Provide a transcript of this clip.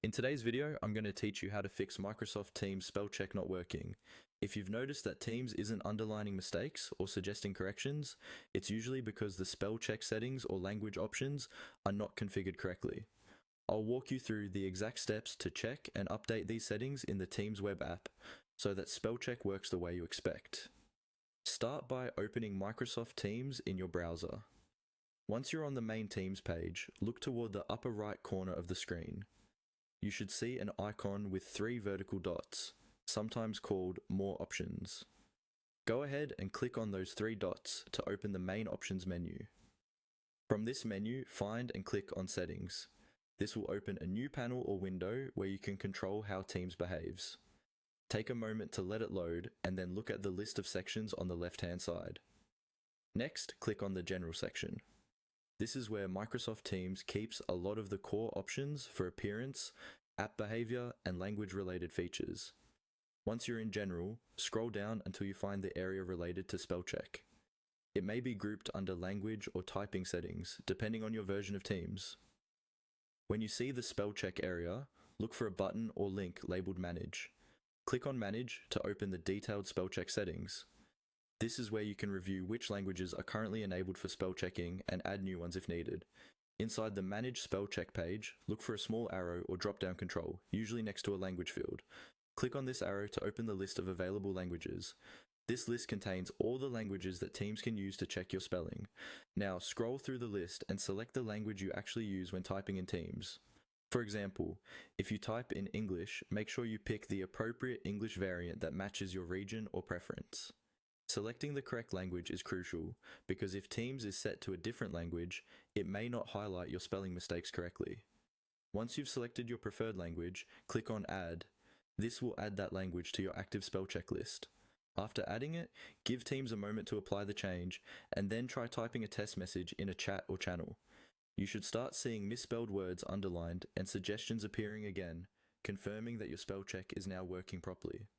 In today's video, I'm going to teach you how to fix Microsoft Teams spell check not working. If you've noticed that Teams isn't underlining mistakes or suggesting corrections, it's usually because the spell check settings or language options are not configured correctly. I'll walk you through the exact steps to check and update these settings in the Teams web app so that spell check works the way you expect. Start by opening Microsoft Teams in your browser. Once you're on the main Teams page, look toward the upper right corner of the screen. You should see an icon with 3 vertical dots, sometimes called More Options. Go ahead and click on those 3 dots to open the main options menu. From this menu, find and click on Settings. This will open a new panel or window where you can control how Teams behaves. Take a moment to let it load and then look at the list of sections on the left-hand side. Next, click on the General section. This is where Microsoft Teams keeps a lot of the core options for appearance, app behavior, and language-related features. Once you're in General, scroll down until you find the area related to spell check. It may be grouped under language or typing settings, depending on your version of Teams. When you see the spell check area, look for a button or link labeled Manage. Click on Manage to open the detailed spell check settings. This is where you can review which languages are currently enabled for spell checking and add new ones if needed. Inside the Manage Spell Check page, look for a small arrow or drop-down control, usually next to a language field. Click on this arrow to open the list of available languages. This list contains all the languages that Teams can use to check your spelling. Now scroll through the list and select the language you actually use when typing in Teams. For example, if you type in English, make sure you pick the appropriate English variant that matches your region or preference. Selecting the correct language is crucial because if Teams is set to a different language, it may not highlight your spelling mistakes correctly. Once you've selected your preferred language, click on Add. This will add that language to your active spell check list. After adding it, give Teams a moment to apply the change and then try typing a test message in a chat or channel. You should start seeing misspelled words underlined and suggestions appearing again, confirming that your spell check is now working properly.